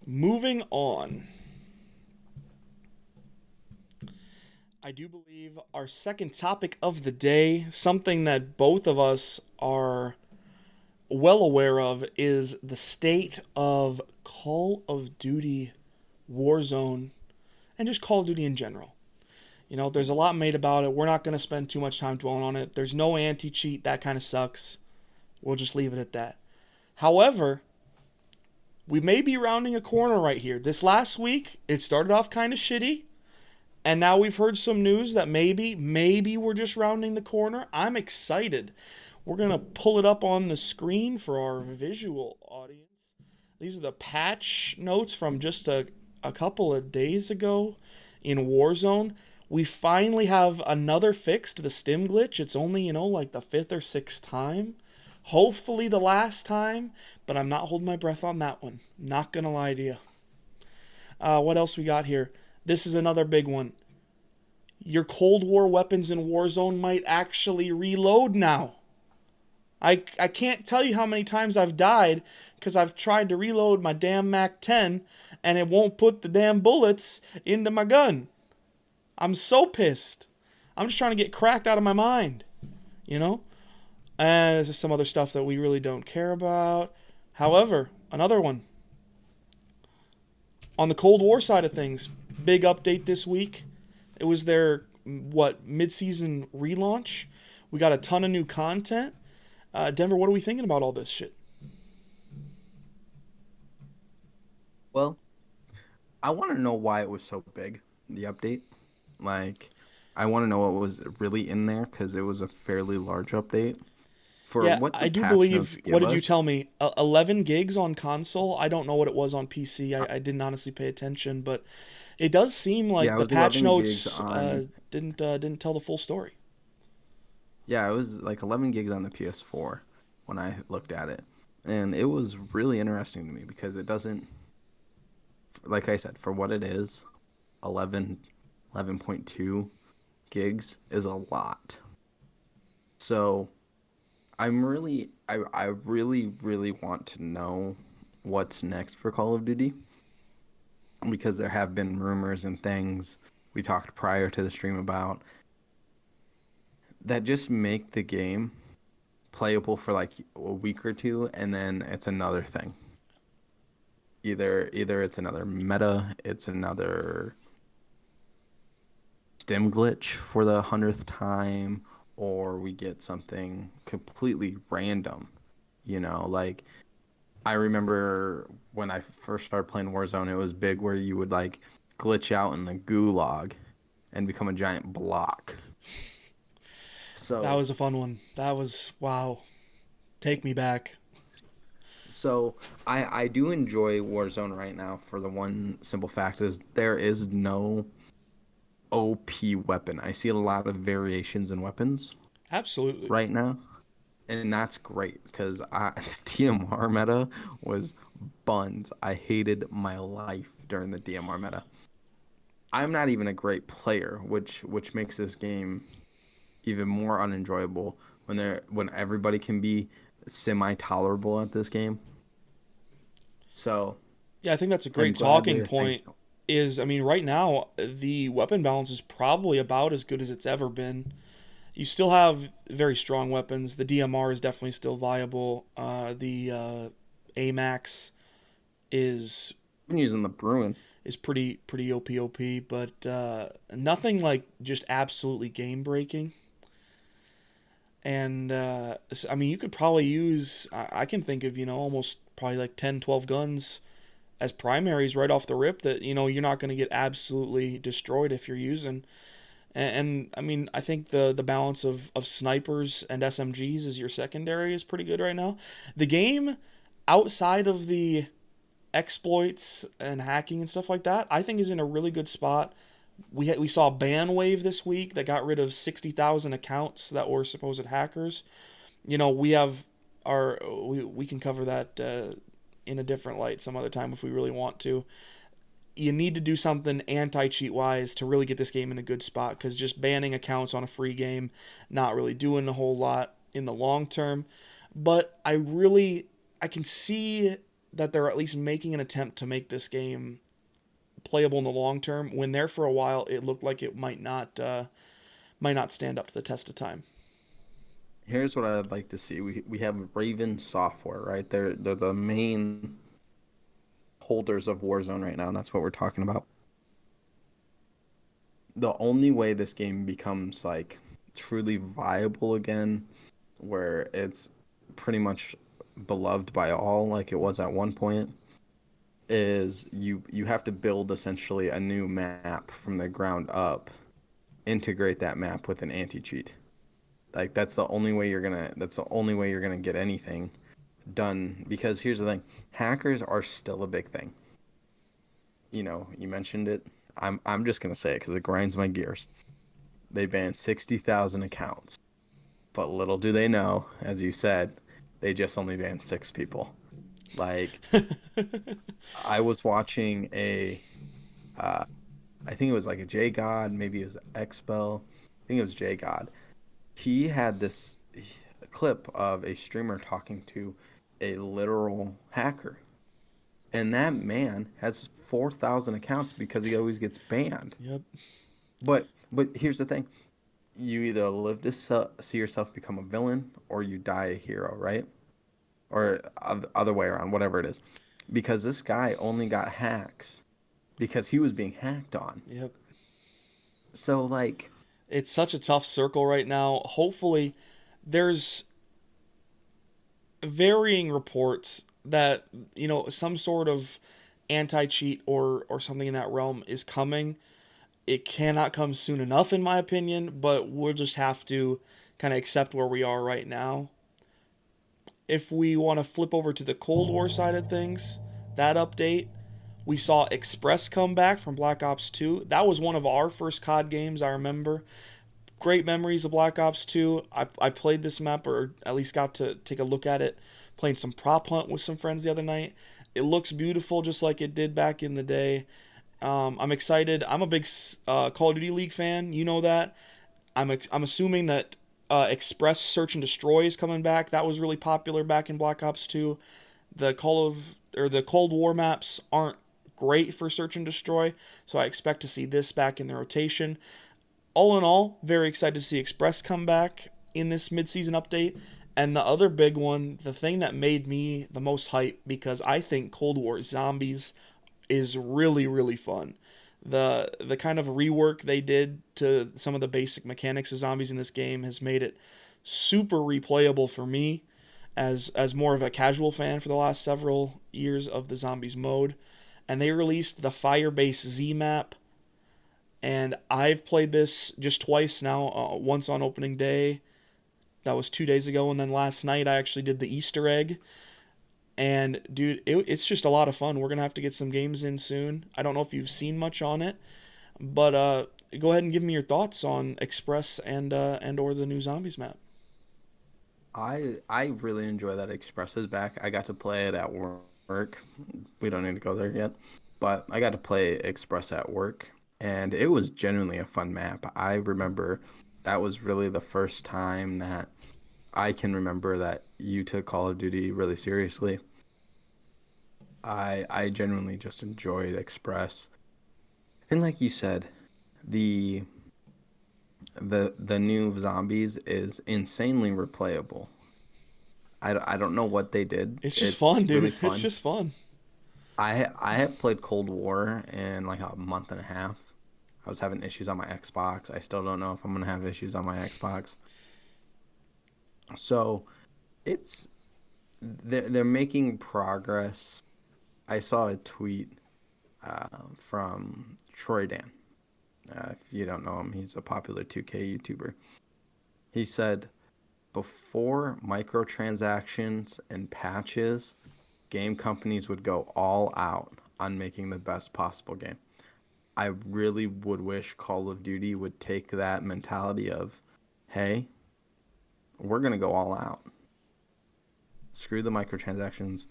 Moving on. I do believe our second topic of the day, something that both of us are well aware of, is the state of Call of Duty Warzone and just Call of Duty in general. There's a lot made about it. We're not going to spend too much time dwelling on it. There's no anti-cheat. That kind of sucks. We'll just leave it at that. However, we may be rounding a corner right here. This last week, it started off kind of shitty. And now we've heard some news that maybe we're just rounding the corner. I'm excited. We're going to pull it up on the screen for our visual audience. These are the patch notes from just a couple of days ago in Warzone. We finally have another fix to the stim glitch. It's only, like the 5th or 6th time. Hopefully the last time, but I'm not holding my breath on that one. Not going to lie to you. What else we got here? This is another big one. Your Cold War weapons in Warzone might actually reload now. I can't tell you how many times I've died because I've tried to reload my damn MAC-10 and it won't put the damn bullets into my gun. I'm so pissed. I'm just trying to get cracked out of my mind. And there's some other stuff that we really don't care about. However, another one. On the Cold War side of things, big update this week. It was their, mid-season relaunch. We got a ton of new content. Denver, what are we thinking about all this shit? Well, I want to know why it was so big, the update. I want to know what was really in there because it was a fairly large update. I do believe, what did you tell me? 11 gigs on console? I don't know what it was on PC. I didn't honestly pay attention, but it does seem like the patch notes didn't tell the full story. Yeah, it was like 11 gigs on the PS4 when I looked at it. And it was really interesting to me because it doesn't, like I said, for what it is, 11.2 gigs is a lot. So I really want to know what's next for Call of Duty because there have been rumors and things we talked prior to the stream about that just make the game playable for like a week or two and then it's another thing. Either it's another meta, it's another stim glitch for the 100th time, or we get something completely random, like I remember when I first started playing Warzone, it was big where you would like glitch out in the gulag and become a giant block. So that was a fun one. That was, wow. Take me back. So I do enjoy Warzone right now for the one simple fact is there is no OP weapon. I see a lot of variations in weapons. Absolutely. Right now. And that's great because DMR meta was buns. I hated my life during the DMR meta. I'm not even a great player, which makes this game even more unenjoyable when everybody can be semi-tolerable at this game. So yeah, I think that's a great talking point. Right now the weapon balance is probably about as good as it's ever been. You still have very strong weapons. The DMR is definitely still viable. The AMAX is... I'm using the Bruin. Is pretty OP, but nothing like just absolutely game breaking. And you could probably use, I can think of, almost probably like 10, 12 guns as primaries right off the rip that, you're not going to get absolutely destroyed if you're using. And I think the balance of snipers and SMGs as your secondary is pretty good right now. The game, outside of the exploits and hacking and stuff like that, I think is in a really good spot. We saw a ban wave this week that got rid of 60,000 accounts that were supposed hackers. We have we can cover that in a different light some other time if we really want to. You need to do something anti-cheat wise to really get this game in a good spot, because just banning accounts on a free game, not really doing a whole lot in the long term. But I can see that they're at least making an attempt to make this game playable in the long term. When there for a while, it looked like it might not stand up to the test of time. Here's what I'd like to see. We have Raven Software, right? They're the main holders of Warzone right now, and that's what we're talking about. The only way this game becomes like truly viable again, where it's pretty much beloved by all, like it was at one point, is you have to build essentially a new map from the ground up, integrate that map with an anti-cheat. Like that's the only way you're gonna get anything done, because here's the thing. Hackers are still a big thing. You mentioned it. I'm just gonna say it because it grinds my gears. They banned 60,000 accounts. But little do they know, as you said, they just only banned 6 people. Like, I was watching I think it was like a J God, maybe it was Expel. I think it was J God. He had this clip of a streamer talking to a literal hacker. And that man has 4,000 accounts because he always gets banned. Yep. But here's the thing. You either live to see yourself become a villain or you die a hero, right? Or other way around, whatever it is. Because this guy only got hacks because he was being hacked on. Yep. So, like, It's such a tough circle right now. Hopefully, there's varying reports that some sort of anti-cheat or something in that realm is coming. It cannot come soon enough, in my opinion, but we'll just have to kind of accept where we are right now. If we want to flip over to the Cold War side of things, that update, we saw Express come back from Black Ops 2. That was one of our first COD games, I remember. Great memories of Black Ops 2. I played this map, or at least got to take a look at it, playing some prop hunt with some friends the other night. It looks beautiful just like it did back in the day. I'm excited. I'm a big Call of Duty League fan. You know that. I'm assuming that Express Search and Destroy is coming back. That was really popular back in Black Ops 2. The the Cold War maps aren't great for Search and Destroy, so I expect to see this back in the rotation. All in all, very excited to see Express come back in this midseason update. And the other big one, the thing that made me the most hype, because I think Cold War Zombies is really, really fun. The kind of rework they did to some of the basic mechanics of zombies in this game has made it super replayable for me as more of a casual fan for the last several years of the zombies mode. And they released the Firebase Z map, and I've played this just twice now. Once on opening day, that was 2 days ago, and then last night I actually did the Easter egg. And dude, it's just a lot of fun. We're gonna have to get some games in soon. I don't know if you've seen much on it, but go ahead and give me your thoughts on Express and or the new Zombies map. I really enjoy that Express is back. I got to play it at work. We don't need to go there yet, but I got to play Express at work, and it was genuinely a fun map. I remember that was really the first time that I can remember that you took Call of Duty really seriously. I genuinely just enjoyed Express. And like you said, the the new Zombies is insanely replayable. I don't know what they did. It's just fun, dude. Really fun. It's just fun. I have played Cold War in like a month and a half. I was having issues on my Xbox. I still don't know if I'm gonna have issues on my Xbox. So it's they're making progress. I saw a tweet from Troy Dan. If you don't know him, he's a popular 2K YouTuber. He said, before microtransactions and patches, game companies would go all out on making the best possible game. I really would wish Call of Duty would take that mentality of, hey, we're going to go all out. Screw the microtransactions.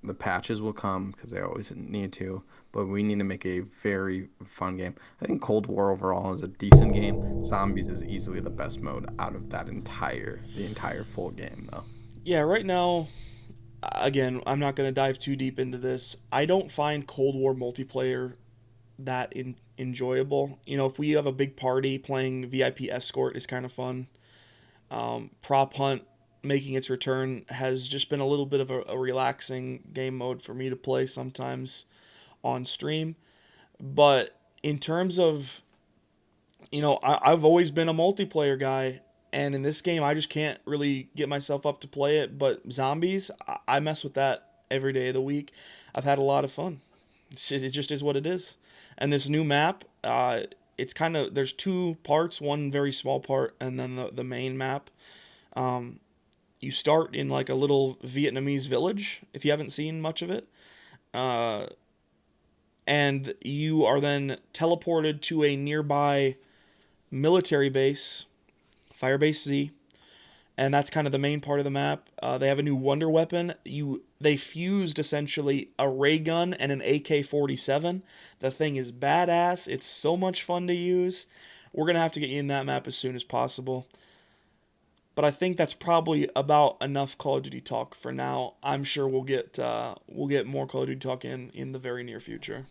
The patches will come because they always need to, but we need to make a very fun game. I think Cold War overall is a decent game. Zombies is easily the best mode out of the entire full game, though. Yeah, right now again, I'm not going to dive too deep into this. I don't find Cold War multiplayer that enjoyable. You know, if we have a big party, playing VIP Escort is kind of fun. Prop Hunt making its return has just been a little bit of a relaxing game mode for me to play sometimes on stream. But in terms of, I've always been a multiplayer guy, and in this game, I just can't really get myself up to play it. But zombies, I mess with that every day of the week. I've had a lot of fun. It just is what it is. And this new map, it's kind of, there's two parts, one very small part, and then the main map. You start in like a little Vietnamese village, if you haven't seen much of it. Uh, and you are then teleported to a nearby military base, Firebase Z, and that's kind of the main part of the map. They have a new wonder weapon. They fused essentially a ray gun and an AK-47. The thing is badass. It's so much fun to use. We're gonna have to get you in that map as soon as possible. But I think that's probably about enough Call of Duty talk for now. I'm sure we'll get more Call of Duty talk in the very near future.